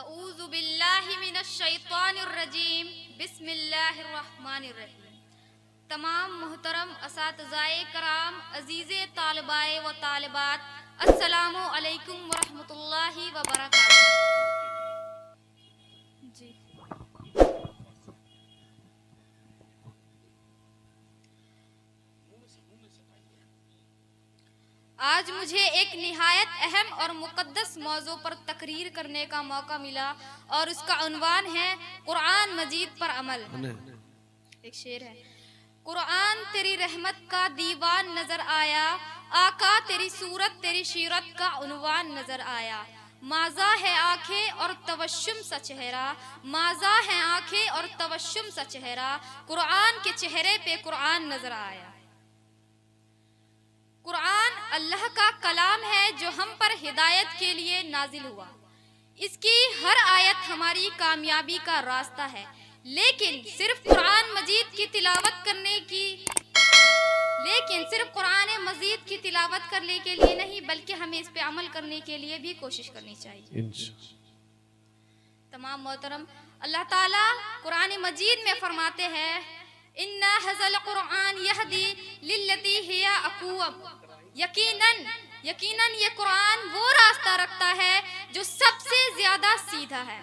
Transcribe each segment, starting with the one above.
अऊज़ु बिल्लाहि मिनश शैतानिर रजीम बिस्मिल्लाहिर रहमानिर रहीम। तमाम मोहतरम असातिज़ाए कराम, अजीज़े तालिबाए व तालिबात, अस्सलामु अलैकुम व रहमतुल्लाहि व बरकातुहू। जी, आज मुझे एक निहायत अहम और मुक़द्दस मौजू पर तकरीर करने का मौका मिला और उसका उन्वान है कुरान मजीद पर अमल। एक शेर है, कुरान तेरी रहमत का दीवान नजर आया, आका तेरी सूरत तेरी शीरत का उन्वान नजर आया। माजा है आंखें और तवश्शुम सा चेहरा, माजा है आंखें और तवश्शुम सा चेहरा, कुरान के चेहरे पे कुरान नजर आया। कुरान अल्लाह का कलाम है जो हम पर हिदायत के लिए नाजिल हुआ। इसकी हर आयत हमारी कामयाबी का रास्ता है, लेकिन सिर्फ कुरान मजीद की तिलावत करने के लिए नहीं, बल्कि हमें इस पे अमल करने के लिए भी कोशिश करनी चाहिए। तमाम मोहतरम, अल्लाह ताला कुरान मजीद में फरमाते हैं, इन्ना हज़ल कुरान यहदी लिल्लती हिया अक़वम। यकीनन ये कुरान वो रास्ता रखता है जो सबसे ज्यादा सीधा है।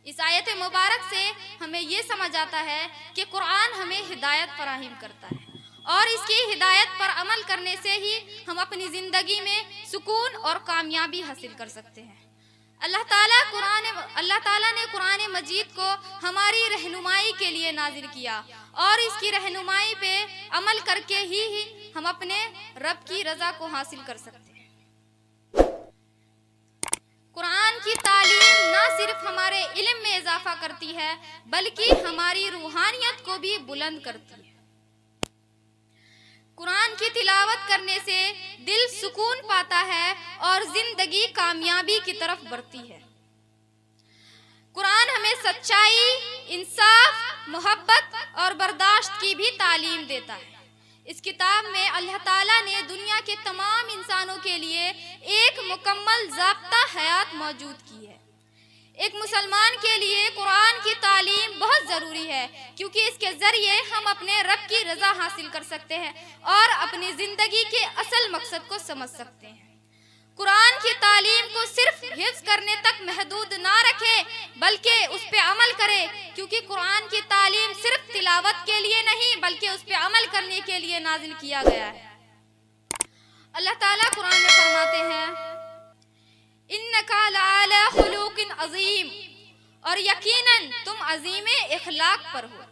इस आयत मुबारक से हमें ये समझ आता है कि कुरान हमें हिदायत फराहिम करता है और इसकी हिदायत पर अमल करने से ही हम अपनी जिंदगी में सुकून और कामयाबी हासिल कर सकते हैं। अल्लाह ताला ने कुरान मजीद को हमारी रहनुमाई के लिए नाजिल किया और इसकी रहनुमाई पे अमल करके ही हम अपने रब की रजा को हासिल कर सकते हैं। कुरान की तालीम ना सिर्फ हमारे इल्म में इजाफा करती है, बल्कि हमारी रूहानियत को भी बुलंद करती है। कुरान की तिलावत करने से दिल सुकून पाता है और जिंदगी कामयाबी की तरफ बढ़ती है। कुरान हमें सच्चाई, इंसाफ, मोहब्बत और बर्दाश्त की भी तालीम देता है। इस किताब में अल्लाह ताला ने दुनिया के तमाम इंसानों के लिए एक मुकम्मल ज़ाब्ता हयात मौजूद की है। एक मुसलमान के लिए कुरान की तालीम बहुत ज़रूरी है, क्योंकि इसके ज़रिए हम अपने रब की रज़ा हासिल कर सकते हैं और अपनी ज़िंदगी के असल मकसद को समझ सकते हैं। कुरान की तालीम को सिर्फ हिफ्ज़ करने तक महदूद ना रखें, बल्कि उस पर अमल करें, क्योंकि कुरान की तालीम सिर्फ तिलावत के लिए नहीं, बल्कि उस पर अमल करने के लिए नाजिल किया गया है। अल्लाह ताला कुरान में फरमाते हैं, इन्नका लअला खुलुकिन अज़ीम, और यकीनन तुम अज़ीम इखलाक पर हो।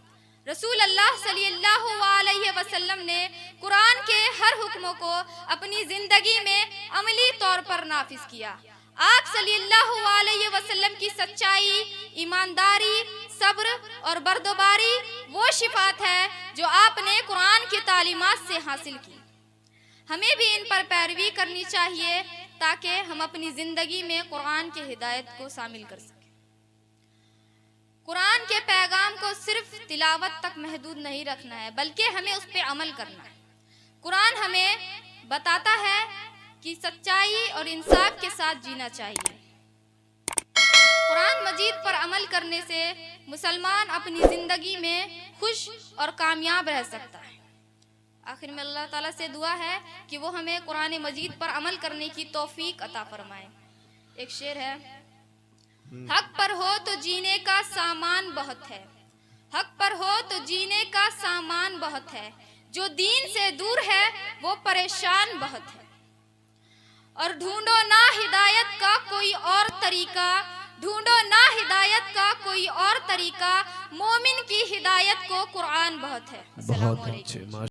रसूल अल्लाह सल्लल्लाहु अलैहि वसल्लम ने कुरान के हर हुक्मों को अपनी जिंदगी में अमली तौर पर नाफिज किया। आप सल्लल्लाहु अलैहि वसल्लम की सच्चाई, ईमानदारी, सब्र और बर्दबारी वो शिफात है जो आपने कुरान की तालीमात से हासिल की। हमें भी इन पर पैरवी करनी चाहिए ताकि हम अपनी जिंदगी में कुरान की हिदायत को शामिल कर सकें। कुरान के पैगाम को सिर्फ तिलावत तक महदूद नहीं रखना है, बल्कि हमें उस पर अमल करना है। कुरान हमें बताता है कि सच्चाई और इंसाफ के साथ जीना चाहिए। कुरान मजीद पर अमल करने से मुसलमान अपनी ज़िंदगी में खुश और कामयाब रह सकता है। आखिर में अल्लाह ताला से दुआ है कि वो हमें कुरान मजीद पर अमल करने की तौफीक अता फरमाए। एक शेर है, हक पर हो तो जीने का सामान बहुत है, हक पर हो तो जीने का सामान बहुत है, जो दीन से दूर है वो परेशान बहुत है। और ढूंढो ना हिदायत का कोई और तरीका, ढूंढो ना हिदायत का कोई और तरीका, मोमिन की हिदायत को कुरान बहुत है।